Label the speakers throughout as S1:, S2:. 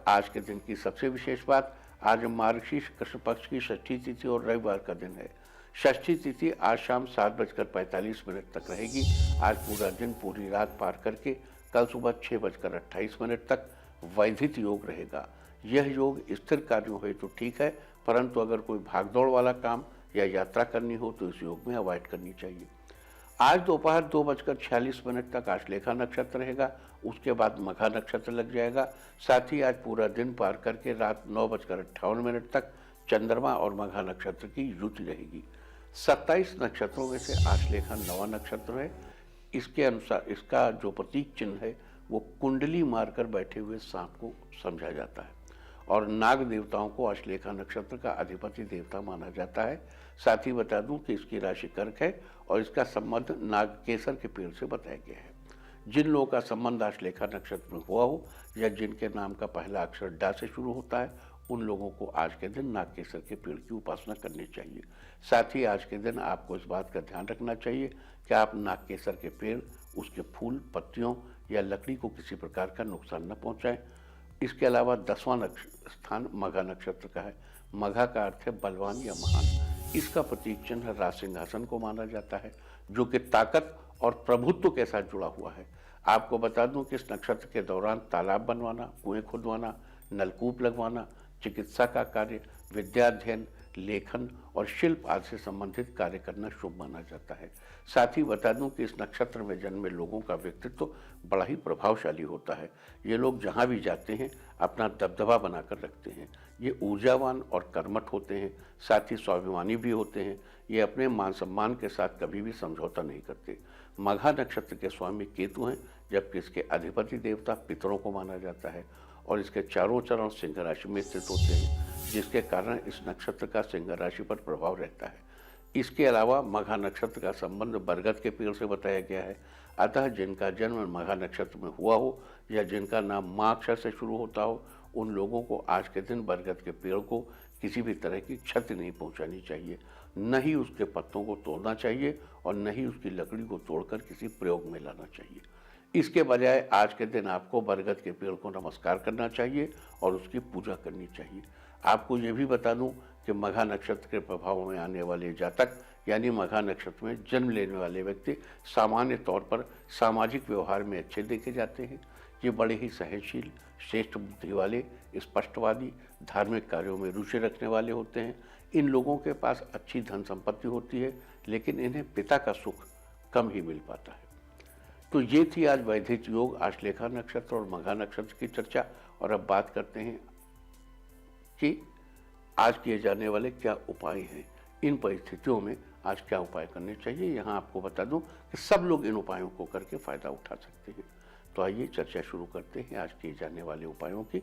S1: आज के दिन की सबसे विशेष बात, आज मार्गशीर्ष कृष्ण पक्ष की षष्ठी तिथि और रविवार का दिन है। षष्ठी तिथि आज शाम 7:45 तक रहेगी। आज पूरा दिन पूरी रात पार करके कल सुबह 6:28 तक वैधित योग रहेगा। यह योग स्थिर कार्यों है तो ठीक है, परंतु अगर कोई भागदौड़ वाला काम या यात्रा करनी हो तो इस योग में अवॉइड करनी चाहिए। आज दोपहर 2:46 तक आश्लेषा नक्षत्र रहेगा, उसके बाद मघा नक्षत्र लग जाएगा। साथ ही आज पूरा दिन पार करके रात 9:58 तक चंद्रमा और मघा नक्षत्र की युति रहेगी। 27 नक्षत्रों में से आश्लेषा 9वां नक्षत्र है। इसके अनुसार इसका जो प्रतीक चिन्ह है वो कुंडली मारकर बैठे हुए सांप को समझा जाता है और नाग देवताओं को आश्लेषा नक्षत्र का अधिपति देवता माना जाता है। साथ ही बता दूं कि इसकी राशि कर्क है और इसका संबंध नाग केसर के पेड़ से बताया गया है। जिन लोगों का संबंध आश्लेषा नक्षत्र में हुआ हो या जिनके नाम का पहला अक्षर डा से शुरू होता है, उन लोगों को आज के दिन नाग केसर के पेड़ की उपासना करनी चाहिए। साथ ही आज के दिन आपको इस बात का ध्यान रखना चाहिए कि आप नाग केसर के पेड़, उसके फूल, पत्तियों या लकड़ी को किसी प्रकार का नुकसान न पहुंचाएं। इसके अलावा 10वां स्थान मघा नक्षत्र का है। मघा का अर्थ है बलवान या महान। इसका प्रतीक चिन्ह राज सिंहासन को माना जाता है, जो कि ताकत और प्रभुत्व के साथ जुड़ा हुआ है। आपको बता दूं कि इस नक्षत्र के दौरान तालाब बनवाना, कुएं खुदवाना, नलकूप लगवाना, चिकित्सा का कार्य, विद्याध्ययन, लेखन और शिल्प आदि से संबंधित कार्य करना शुभ माना जाता है। साथ ही बता दूं कि इस नक्षत्र में जन्मे लोगों का व्यक्तित्व बड़ा ही प्रभावशाली होता है। ये लोग जहां भी जाते हैं अपना दबदबा बनाकर रखते हैं। ये ऊर्जावान और कर्मठ होते हैं, साथ ही स्वाभिमानी भी होते हैं। ये अपने मान सम्मान के साथ कभी भी समझौता नहीं करते। मघा नक्षत्र के स्वामी केतु हैं, जबकि इसके अधिपति देवता पितरों को माना जाता है और इसके चारों चरण सिंह राशि में स्थित होते हैं, जिसके कारण इस नक्षत्र का सिंह राशि पर प्रभाव रहता है। इसके अलावा मघा नक्षत्र का संबंध बरगद के पेड़ से बताया गया है। अतः जिनका जन्म मघा नक्षत्र में हुआ हो या जिनका नाम मां अक्षर से शुरू होता हो, उन लोगों को आज के दिन बरगद के पेड़ को किसी भी तरह की क्षति नहीं पहुंचानी चाहिए। न ही उसके पत्तों को तोड़ना चाहिए और न ही उसकी लकड़ी को तोड़कर किसी प्रयोग में लाना चाहिए। इसके बजाय आज के दिन आपको बरगद के पेड़ को नमस्कार करना चाहिए और उसकी पूजा करनी चाहिए। आपको ये भी बता दूं कि मघा नक्षत्र के प्रभाव में आने वाले जातक यानी मघा नक्षत्र में जन्म लेने वाले व्यक्ति सामान्य तौर पर सामाजिक व्यवहार में अच्छे देखे जाते हैं। ये बड़े ही सहनशील, श्रेष्ठ बुद्धि वाले, स्पष्टवादी, धार्मिक कार्यों में रुचि रखने वाले होते हैं। इन लोगों के पास अच्छी धन संपत्ति होती है, लेकिन इन्हें पिता का सुख कम ही मिल पाता है। तो ये थी आज वैधिक योग, आश्लेषा नक्षत्र और मघा नक्षत्र की चर्चा। और अब बात करते हैं कि आज किए जाने वाले क्या उपाय हैं। इन परिस्थितियों में आज क्या उपाय करने चाहिए, यहाँ आपको बता दूं कि सब लोग इन उपायों को करके फायदा उठा सकते हैं। तो आइए चर्चा शुरू करते हैं आज किए जाने वाले उपायों की।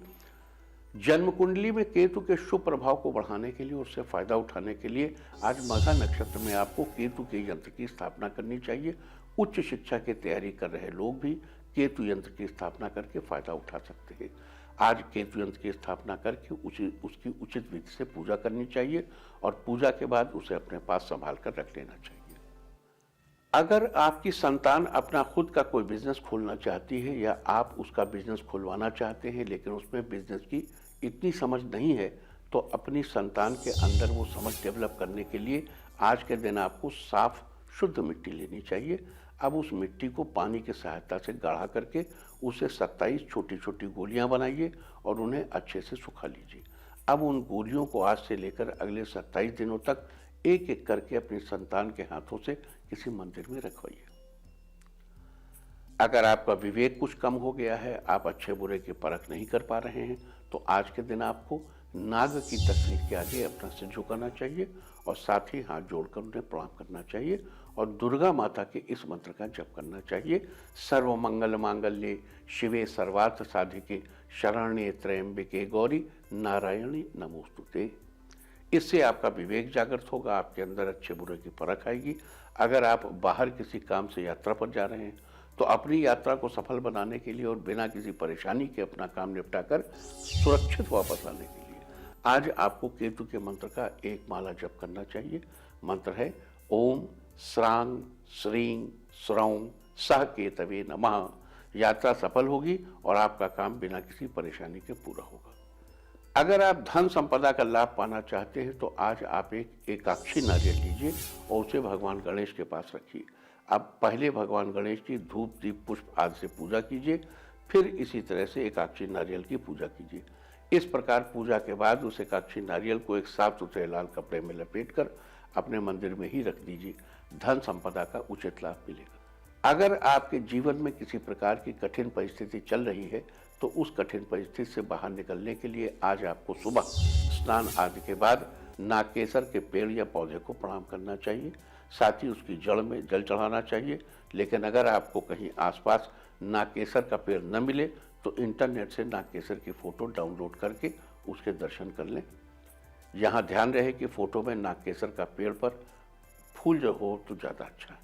S1: जन्म कुंडली में केतु के शुभ प्रभाव को बढ़ाने के लिए, उससे फायदा उठाने के लिए आज मघा नक्षत्र में आपको केतु के यंत्र की स्थापना करनी चाहिए। उच्च शिक्षा की तैयारी कर रहे लोग भी केतु यंत्र की स्थापना करके फायदा उठा सकते हैं। आज केतु यंत्र की स्थापना करके उसकी उचित विधि से पूजा करनी चाहिए और पूजा के बाद उसे अपने पास संभाल कर रख लेना चाहिए। अगर आपकी संतान अपना खुद का कोई बिजनेस खोलना चाहती है या आप उसका बिजनेस खुलवाना चाहते हैं, लेकिन उसमें बिजनेस की इतनी समझ नहीं है, तो अपनी संतान के अंदर वो समझ डेवलप करने के लिए आज के दिन आपको साफ शुद्ध मिट्टी लेनी चाहिए। अब उस मिट्टी को पानी की सहायता से गाढ़ा करके उसे 27 छोटी छोटी गोलियां बनाइए और उन्हें अच्छे से सुखा लीजिए। अब उन गोलियों को आज से लेकर अगले 27 दिनों तक एक एक करके अपनी संतान के हाथों से किसी मंदिर में रखवाइए। अगर आपका विवेक कुछ कम हो गया है, आप अच्छे बुरे की परख नहीं कर पा रहे हैं, तो आज के दिन आपको नाग की तस्वीर के आगे अपना सिर झुकाना चाहिए और साथ ही हाथ जोड़कर उन्हें प्रणाम करना चाहिए और दुर्गा माता के इस मंत्र का जप करना चाहिए। सर्व मंगल मांगल्ये शिवे सर्वार्थ साधिके शरण्ये त्र्यंबके गौरी नारायणी नमोस्तुते। इससे आपका विवेक जागृत होगा, आपके अंदर अच्छे बुरे की परख आएगी। अगर आप बाहर किसी काम से यात्रा पर जा रहे हैं तो अपनी यात्रा को सफल बनाने के लिए और बिना किसी परेशानी के अपना काम निपटाकर सुरक्षित वापस आने के लिए आज आपको केतु के मंत्र का एक माला जप करना चाहिए। मंत्र है ओम श्रांग श्रीं श्रौं सह केतवे नमः। यात्रा सफल होगी और आपका काम बिना किसी परेशानी के पूरा होगा। अगर आप धन संपदा का लाभ पाना चाहते हैं तो आज आप एक एकाक्षी नारियल लीजिए और उसे भगवान गणेश के पास रखिए। आप पहले भगवान गणेश की धूप दीप पुष्प आदि से पूजा कीजिए, फिर इसी तरह से एकाक्षी नारियल की पूजा कीजिए। इस प्रकार पूजा के बाद उस एकाक्षी नारियल को एक साफ सुथरे लाल कपड़े में लपेटकर अपने मंदिर में ही रख दीजिए। धन संपदा का उचित लाभ मिलेगा। अगर आपके जीवन में किसी प्रकार की कठिन परिस्थिति चल रही है तो उस कठिन परिस्थिति से बाहर निकलने के लिए आज आपको सुबह स्नान आदि के बाद नागकेसर के पेड़ या पौधे को प्रणाम करना चाहिए। साथ ही उसकी जड़ में जल चढ़ाना चाहिए। लेकिन अगर आपको कहीं आसपास नागकेसर का पेड़ न मिले तो इंटरनेट से नागकेसर की फोटो डाउनलोड करके उसके दर्शन कर लें। यहाँ ध्यान रहे कि फोटो में नागकेसर का पेड़ पर फूल जो हो तो ज़्यादा अच्छा है।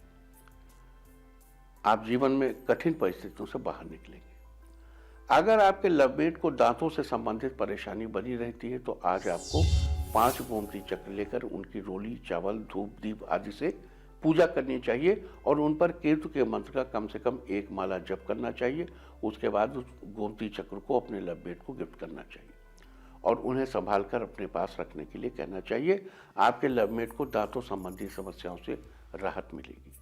S1: आप जीवन में कठिन परिस्थितियों से बाहर निकलेंगे। अगर आपके लवमेट को दांतों से संबंधित परेशानी बनी रहती है तो आज आपको 5 गोमती चक्र लेकर उनकी रोली, चावल, धूप, दीप आदि से पूजा करनी चाहिए और उन पर केतु के मंत्र का कम से कम 1 माला जप करना चाहिए। उसके बाद उस गोमती चक्र को अपने लवमेट को गिफ्ट करना चाहिए और उन्हें संभाल कर अपने पास रखने के लिए कहना चाहिए। आपके लवमेट को दांतों संबंधी समस्याओं से राहत मिलेगी।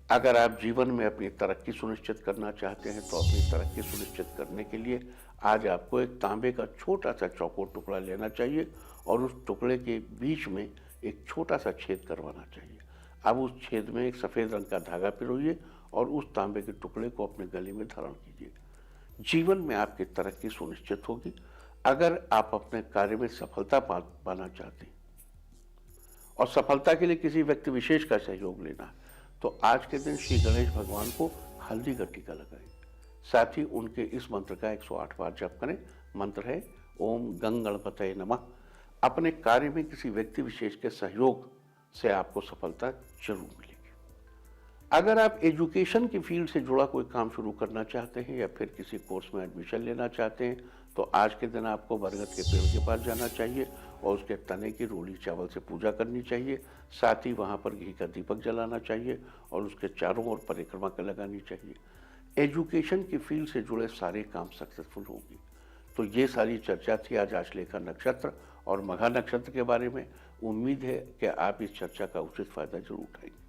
S1: अगर आप जीवन में अपनी तरक्की सुनिश्चित करना चाहते हैं तो अपनी तरक्की सुनिश्चित करने के लिए आज आपको एक तांबे का छोटा सा चौकोर टुकड़ा लेना चाहिए और उस टुकड़े के बीच में एक छोटा सा छेद करवाना चाहिए। अब उस छेद में एक सफ़ेद रंग का धागा पिरोइए और उस तांबे के टुकड़े को अपने गले में धारण कीजिए। जीवन में आपकी तरक्की सुनिश्चित होगी। अगर आप अपने कार्य में सफलता पाना चाहते हैं और सफलता के लिए किसी व्यक्ति विशेष का सहयोग लेना है तो आज के दिन श्री गणेश भगवान को हल्दी का टीका लगाएं। साथ ही उनके इस मंत्र का 108 बार जप करें। मंत्र है ओम गंग गणपतये नमः। अपने कार्य में किसी व्यक्ति विशेष के सहयोग से आपको सफलता जरूर मिलेगी। अगर आप एजुकेशन की फील्ड से जुड़ा कोई काम शुरू करना चाहते हैं या फिर किसी कोर्स में एडमिशन लेना चाहते हैं तो आज के दिन आपको बरगद के पेड़ के पास जाना चाहिए और उसके तने की रोली चावल से पूजा करनी चाहिए। साथ ही वहाँ पर घी का दीपक जलाना चाहिए और उसके चारों ओर परिक्रमा कर लगानी चाहिए। एजुकेशन की फील्ड से जुड़े सारे काम सक्सेसफुल होंगे। तो ये सारी चर्चा थी आज आश्लेषा नक्षत्र और मघा नक्षत्र के बारे में। उम्मीद है कि आप इस चर्चा का उचित फायदा जरूर उठाएंगे।